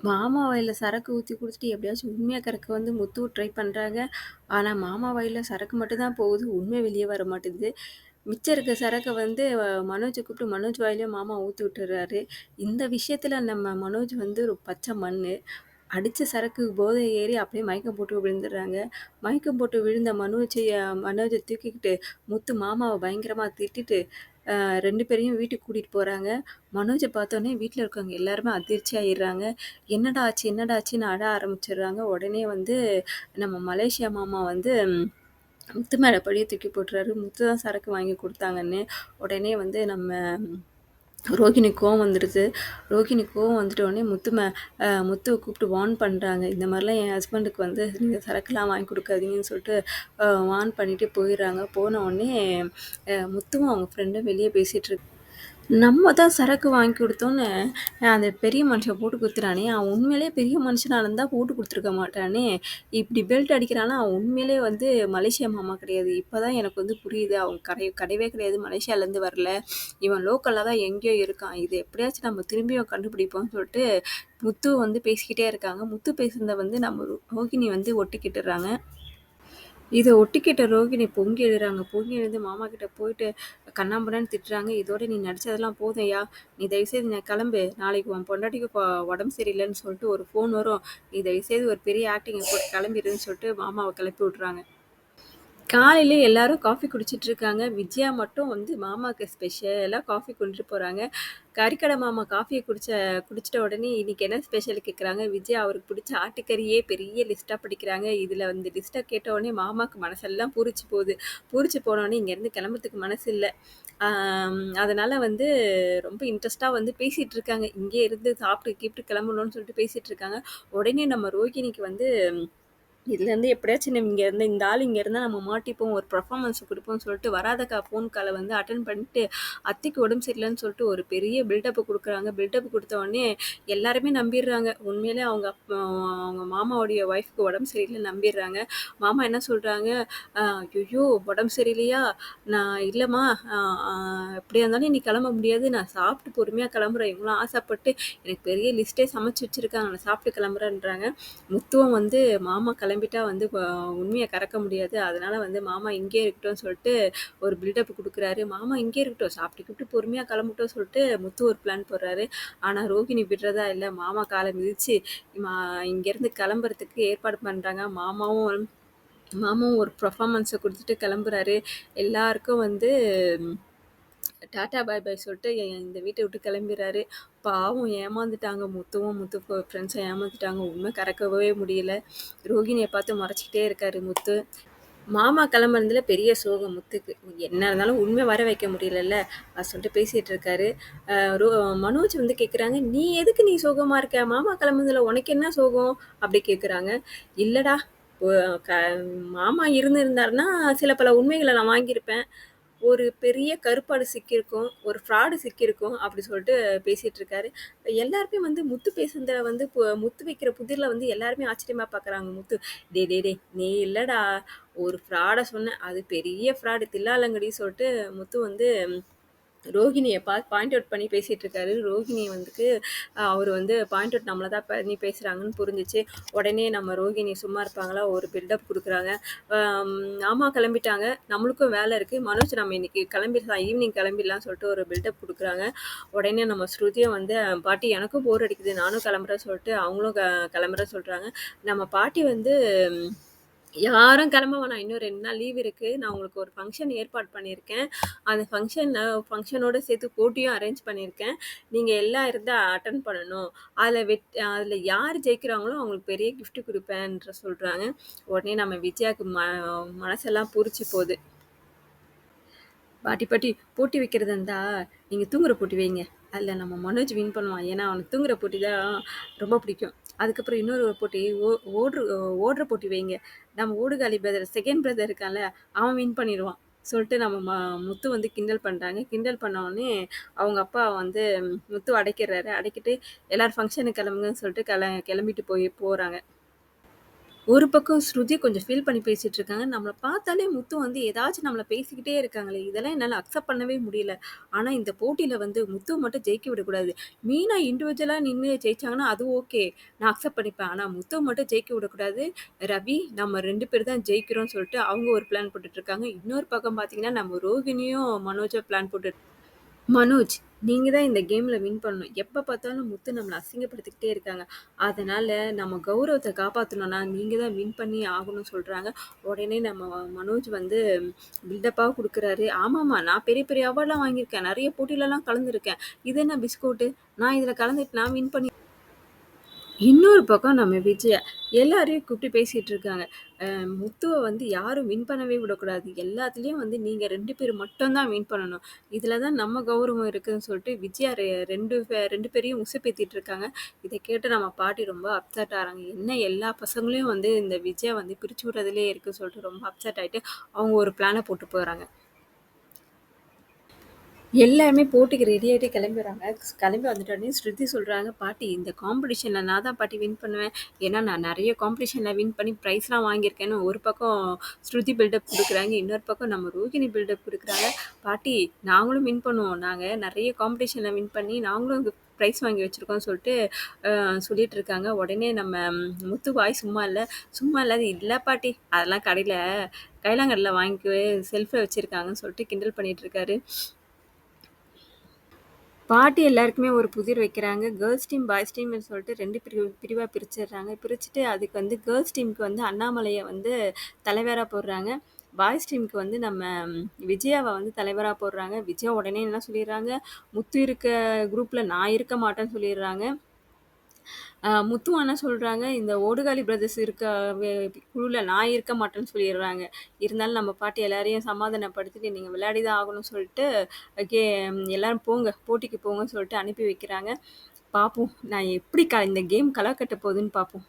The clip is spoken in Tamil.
மாமா வாயில சரக்கு ஊத்தி குடுத்துட்டு எப்படியாச்சும் உண்மைய கறக்க வந்து முத்து ட்ரை பண்றாங்க. ஆனா, மாமா வாயில சரக்கு மட்டும் தான் போகுது. உண்மை வெளிய வர மாட்டேங்குது. மிச்சம் இருக்க சரக்க வந்து மனோஜ கூப்பிட்டு மனோஜ் வாயிலயும் மாமா ஊத்தி விட்டுர்றாரு. இந்த விஷயத்துல நம்ம மனோஜ் வந்து ஒரு பச்சை மண்ணு. அடிச்ச சரக்குக்கு போதை ஏறி அப்படியே மயக்கம் போட்டு விழுந்துடுறாங்க. மயக்கம் போட்டு விழுந்த மனோஜ தூக்கிக்கிட்டு முத்து மாமாவ பயங்கரமா திட்டிட்டு, 2 பேரையும் வீட்டுக்கு கூட்டிட்டு போறாங்க. மனோஜ பார்த்தோனே வீட்ல இருக்கவங்க எல்லாருமே அதிர்ச்சி ஆயிடுறாங்க. "என்னடா ஆச்சு? என்னடா ஆச்சுன்னு?" அழ ஆரம்பிச்சுடுறாங்க. உடனே வந்து நம்ம மலேசியா மாமா வந்து முத்து மேல பழிய தூக்கி போட்டுறாரு. முத்து தான் சரக்கு வாங்கி குடுத்தாங்கன்னு. உடனே வந்து நம்ம ரோகிணிக்கு கோவம் வந்துடுது. ரோகிணிக்கு கோவம் வந்துட்ட உடனே முத்துவ கூப்பிட்டு வார்ன் பண்றாங்க. இந்த மாரிலாம் என் ஹஸ்பண்டுக்கு வந்து நீங்க சரக்குலாம் வாங்கி குடுக்காதீங்கன்னு சொல்லிட்டு வார்ன் பண்ணிட்டு போயிடுறாங்க. போன உடனே முத்துவும் அவங்க ஃப்ரெண்டும் வெளிய பேசிட்டு நம்ம தான் சரக்கு வாங்கி குடுத்தோன்னு, அந்த பெரிய மனுஷன் போட்டு குடுத்துட்டானே! அவன் உண்மையிலேயே பெரிய மனுஷனா இருந்தா போட்டு குடுத்துருக்க மாட்டானே! இப்டி பெல்ட் அடிக்கிறான்னா, அவன் உண்மையிலேயே வந்து மலேசியா மாமா கிடையாது. இப்ப தான் எனக்கு வந்து புரியுது. அவன் கிடையவே கிடையாது. மலேசியாலேருந்து வரல. இவன் லோக்கல்ல தான் எங்கேயோ இருக்கான். இத எப்படியாச்சும் நம்ம திரும்பியும் கண்டுபிடிப்போம்னு சொல்லிட்டு, முத்து வந்து பேசிக்கிட்டே இருக்காங்க. முத்து பேசுனத வந்து நம்ம ரோகிணி வந்து ஒட்டுக்கிட்டுறாங்க. இத ஒட்டுக்கேட்ட ரோகிணி பொங்கி எழுறாங்க. பொங்கி எழுந்து மாமா கிட்ட போயிட்டு கண்ணாபின்னான்னு திட்டுறாங்க. "இதோட நீ நடிச்சதெல்லாம் போதும்யா. நீ தயவுசெய்து கிளம்பு. நாளைக்கு உன் பொண்டாட்டிக்கு உடம்பு சரியில்லன்னு சொல்லிட்டு ஒரு ஃபோன் வரும். நீ தயவுசெய்து ஒரு பெரிய ஆக்டிங்க போட்டு கிளம்பிருன்னு" சொல்லிட்டு மாமாவ கிளப்பி விட்டுறாங்க. காலையில எல்லாரும் காஃபி குடிச்சிட்டு இருக்காங்க. விஜயா மட்டும் வந்து மாமாக்கு ஸ்பெஷலா காஃபி கொண்டுட்டு போறாங்க. கறிக்கடை மாமா காஃபிய குடிச்சிட்ட உடனே இன்னைக்கு என்ன ஸ்பெஷல் கேட்குறாங்க. விஜயா அவருக்கு பிடிச்ச ஆட்டுக்கறியே பெரிய லிஸ்ட்டா படிக்கிறாங்க. இதுல வந்து லிஸ்ட்ட கேட்ட உடனே மாமாக்கு மனசெல்லாம் பூரிச்சு போகுது. பூரிச்சு போனோனே இங்கேருந்து கிளம்புறதுக்கு மனசு இல்ல. அதனால வந்து ரொம்ப இன்ட்ரெஸ்ட்டா வந்து பேசிட்டு இருக்காங்க. இங்கேயே இருந்து சாப்பிட்டு கீப்ட்டு கிளம்பணும்னு சொல்லிட்டு பேசிட்டு இருக்காங்க. உடனே நம்ம ரோகிணிக்கு வந்து இதுலேருந்து எப்படியாச்சும் இங்கேருந்து இந்த ஆள் இங்கே இருந்தால் நம்ம மாட்டிப்போம் ஒரு பெர்ஃபார்மன்ஸ் கொடுப்போம்னு சொல்லிட்டு வராதக்கா ஃபோன் காலை வந்து அட்டன் பண்ணிட்டு அத்தைக்கு உடம்பு சரியில்லைன்னு சொல்லிட்டு ஒரு பெரிய பில்டப் கொடுக்குறாங்க. பில்டப் கொடுத்த உடனே எல்லாருமே நம்பிடுறாங்க. உண்மையிலே அவங்க மாமாவுடைய ஒய்ஃப்க்கு உடம்பு சரியில்லைன்னு நம்பிடுறாங்க. மாமா என்ன சொல்கிறாங்க, ஐயோ உடம்பு சரியில்லையா, நான் இல்லைம்மா, எப்படியா இருந்தாலும் நீ கிளம்ப முடியாது, நான் சாப்பிட்டு பொறுமையாக கிளம்புறேன், இவ்வளோ ஆசைப்பட்டு எனக்கு பெரிய லிஸ்ட்டே சமைச்சு வச்சுருக்காங்க, நான் சாப்பிட்டு கிளம்புறேன்றாங்க. முத்துவும் வந்து மாமா கிளம்பிட்டா வந்து உண்மையை கறக்க முடியாது, அதனால வந்து மாமா இங்கே இருக்கட்டும்னு சொல்லிட்டு ஒரு பில்டப் கொடுக்குறாரு. மாமா இங்கே இருக்கட்டும், சாப்பிட்டு பொறுமையாக கிளம்பட்டும் சொல்லிட்டு முத்து ஒரு பிளான் போடுறாரு. ஆனால் ரோகிணி விடுறதா இல்லை. மாமா காலை மிதித்து இங்கேருந்து கிளம்புறதுக்கு ஏற்பாடு பண்ணுறாங்க. மாமாவும் ஒரு பர்ஃபார்மன்ஸை கொடுத்துட்டு கிளம்புறாரு. எல்லாருக்கும் வந்து டாட்டா பாய் பாய் சொல்லிட்டு இந்த வீட்டை விட்டு கிளம்பிடுறாரு. பாவம் ஏமாந்துட்டாங்க. முத்து ஃப்ரெண்ட்ஸும் ஏமாந்துட்டாங்க. உண்மை கறக்கவே முடியல. ரோகிணியை பார்த்து முறைச்சிக்கிட்டே இருக்காரு முத்து. மாமா கிளம்புறதுல பெரிய சோகம் முத்துக்கு. என்ன இருந்தாலும் உண்மை வர வைக்க முடியலல்ல, அது சொல்லிட்டு பேசிட்டு இருக்காரு. மனோஜ் வந்து கேட்குறாங்க, நீ சோகமா இருக்க, மாமா கிளம்புறதுல உனக்கு என்ன சோகம் அப்படி கேட்குறாங்க. இல்லடா, ஒ- க- மாமா இருந்திருந்தாருன்னா சில பல உண்மைகளை நான் வாங்கியிருப்பேன். ஒரு பெரிய கருப்பாடு சிக்கியிருக்கும், ஒரு ஃப்ராடு சிக்கியிருக்கும் அப்படி சொல்லிட்டு பேசிட்டு இருக்காரு. எல்லாருமே வந்து முத்து பேசுனத வந்து முத்து வைக்கிற புதிர்ல வந்து எல்லாருமே ஆச்சரியமா பார்க்குறாங்க. முத்து, டேய் நீ இல்லடா, ஒரு ஃப்ராட சொன்ன, அது பெரிய ஃப்ராடு தில்லாலங்கடி சொல்லிட்டு முத்து வந்து ரோகிணியை பாயிண்ட் அவுட் பண்ணி பேசிட்டு இருக்காரு. ரோகிணி வந்துட்டு அவர் வந்து பாயிண்ட் அவுட் நம்மளை தான் பண்ணி பேசுகிறாங்கன்னு புரிஞ்சிச்சு. உடனே நம்ம ரோகிணி சும்மா இருப்பாங்களா, ஒரு பில்டப் கொடுக்குறாங்க. ஆமா கிளம்பிட்டாங்க, நம்மளுக்கும் வேலை இருக்குது, மனோஜ் நம்ம இன்னைக்கு கிளம்பிடலாம், ஈவினிங் கிளம்பிடலாம் சொல்லிட்டு ஒரு பில்டப் கொடுக்குறாங்க. உடனே நம்ம ஸ்ருதியும் வந்து பாட்டி எனக்கும் போர் அடிக்குது, நானும் கிளம்புறேன் சொல்லிட்டு அவங்களும் கிளம்புறேன் சொல்கிறாங்க. நம்ம பாட்டி வந்து யாரும் கிளம்ப வேணாம், இன்னும் 2 நாள் லீவ் இருக்குது, நான் உங்களுக்கு ஒரு ஃபங்க்ஷன் ஏற்பாடு பண்ணியிருக்கேன், அந்த ஃபங்க்ஷனோட சேர்த்து போட்டியும் அரேஞ்ச் பண்ணியிருக்கேன், நீங்கள் எல்லாம் இருந்தால் அட்டன் பண்ணணும், அதில் யார் ஜெயிக்கிறாங்களோ அவங்களுக்கு பெரிய கிஃப்ட் கொடுப்பேன்ற சொல்கிறாங்க. உடனே நம்ம விஜயாவுக்கு மனசெல்லாம் பூரிச்சு போகுது. பாட்டி போட்டி வைக்கிறதா இருந்தா நீங்கள் தூங்குற போட்டி வைங்க, அதில் நம்ம மனோஜ் வின் பண்ணுவான், ஏன்னா அவனுக்கு தூங்குற போட்டி தான் ரொம்ப பிடிக்கும். அதுக்கப்புறம் இன்னொரு ஒரு போட்டி ஓடுற ஓடுற போட்டி வைங்க, நம்ம ஓடுகாலி பிரதர் செகண்ட் பிரதர் இருக்கான்ல, அவன் வின் பண்ணிடுவான் சொல்லிட்டு நம்ம முத்து வந்து கிண்டல் பண்ணுறாங்க. கிண்டல் பண்ண உடனே அவங்க அப்பா வந்து முத்து அடைக்கிறாரு. அடைக்கிட்டு எல்லாரும் ஃபங்க்ஷனுக்கு கிளம்புங்கன்னு சொல்லிட்டு கிளம்பிட்டு போகிறாங்க. ஒரு பக்கம் ஸ்ருதி கொஞ்சம் ஃபீல் பண்ணி பேசிட்டு இருக்காங்க. நம்மள பார்த்தாலே முத்து வந்து ஏதாச்சும் நம்மள பேசிக்கிட்டே இருக்காங்களே! இதெல்லாம் என்னால அக்செப்ட் பண்ணவே முடியல. ஆனா இந்த போட்டியில வந்து முத்துவ மட்டும் ஜெயிக்க விடக்கூடாது. மீனா இண்டிவிஜுவலா நின்னு ஜெயிச்சாங்கன்னா, அது ஓகே. நான் அக்செப்ட் பண்ணிப்பேன். ஆனா முத்துவ மட்டும் ஜெயிக்க விடக்கூடாது. ரவி, நம்ம 2 பேர் தான் ஜெயிக்கிறோம்னு சொல்லிட்டு அவங்க ஒரு பிளான் போட்டுட்டு இருக்காங்க. இன்னொரு பக்கம் பார்த்தீங்கன்னா, நம்ம ரோகிணியும் மனோஜும் பிளான் போட்டு மனோஜ், நீங்க தான் இந்த கேம்ல வின் பண்ணணும். எப்ப பார்த்தாலும் முத்து நம்மள அசிங்கப்படுத்திக்கிட்டே இருக்காங்க. அதனால நம்ம கௌரவத்த காப்பாத்தணும்னா, நீங்க தான் வின் பண்ணியே ஆகணும்னு சொல்றாங்க. உடனே நம்ம மனோஜ் வந்து பில்டப்பா குடுக்குறாரு. ஆமாமா, நான் பெரிய பெரிய அவார்ட்லாம் வாங்கியிருக்கேன். நெறைய போட்டிலலாம் கலந்துருக்கேன். இது என்ன பிஸ்கோட்டு? நான் இதுல கலந்துட்டு நான் வின் பண்ணி இன்னொரு பக்கம் நம்ம விஜயா எல்லாரையும் கூப்பிட்டு பேசிட்டு இருக்காங்க. முத்துவ வந்து யாரும் வின் பண்ணவே விடக்கூடாது. எல்லாத்துலயும் வந்து நீங்க 2 பேர் மட்டும் தான் வின் பண்ணணும். இதுல தான் நம்ம கௌரவம் இருக்குன்னு சொல்லிட்டு விஜயா 2 பேரையும் உசுப்பேத்திட்டு இருக்காங்க. இத கேட்டு நம்ம பாட்டி ரொம்ப அப்செட் ஆகுறாங்க. என்ன எல்லா பசங்களையும் வந்து இந்த விஜயா வந்து பிரிச்சு விடுறதுலயே இருக்குன்னு சொல்லிட்டு ரொம்ப அப்செட் ஆயிட்டு, அவங்க ஒரு பிளான போட்டு போறாங்க. எல்லாருமே போட்டிக்கு ரெடி ஆயிட்டு கிளம்பிறாங்க. கிளம்பி வந்துட்ட உடனே ஸ்ருதி சொல்றாங்க, "பாட்டி இந்த காம்படிஷன்ல நான் தான் பாட்டி வின் பண்ணுவேன். ஏன்னா நான் நெறைய காம்படிஷன்ல வின் பண்ணி பிரைஸ்லாம் வாங்கியிருக்கேன்னு" ஒரு பக்கம் ஸ்ருதி பில்டப் குடுக்குறாங்க. இன்னொரு பக்கம் நம்ம ரோகிணி பில்டப் குடுக்குறாங்க. "பாட்டி நாங்களும் வின் பண்ணுவோம். நாங்க நெறைய காம்படிஷன்ல வின் பண்ணி நாங்களும் பிரைஸ் வாங்கி வச்சிருக்கோம்னு" சொல்லிட்டு சொல்லிட்டு இருக்காங்க. உடனே நம்ம முத்து வாய் சும்மா இல்ல. சும்மா இல்லாத, "இல்ல பாட்டி அதெல்லாம் கடையில கைலாங்கடைல வாங்கி செல்ஃப்ல வச்சிருக்காங்கன்னு" சொல்லிட்டு கிண்டல் பண்ணிட்டு இருக்காரு. பாட்டி எல்லாருக்குமே ஒரு புதிர் வைக்கிறாங்க. கேர்ல்ஸ் டீம், பாய்ஸ் டீம்னு சொல்லிட்டு 2 பிரிவா பிரிச்சுடுறாங்க. பிரிச்சுட்டு அதுக்கு வந்து கேர்ல்ஸ் டீமுக்கு வந்து அண்ணாமலைய வந்து தலைவரா போடுறாங்க. பாய்ஸ் டீமுக்கு வந்து நம்ம விஜயாவ வந்து தலைவரா போடுறாங்க. விஜயா உடனே என்ன சொல்லிடுறாங்க, முத்து இருக்க குரூப்ல நான் இருக்க மாட்டேன்னு சொல்லிடுறாங்க. முத்து என்ன சொல்றாங்க, இந்த ஓடுகாலி பிரதர்ஸ் இருக்க வே குழுல நான் இருக்க மாட்டேன்னு சொல்லிடுறாங்க. இருந்தாலும் நம்ம பாட்டி எல்லாரையும் சமாதானப்படுத்திட்டு, நீங்க விளையாடி தான் ஆகணும்னு சொல்லிட்டு, கே எல்லாரும் போங்க, போட்டிக்கு போங்கன்னு சொல்லிட்டு அனுப்பி வைக்கிறாங்க. பார்ப்போம். நான் எப்படி இந்த கேம் களை கட்ட போகுதுன்னு பார்ப்போம்.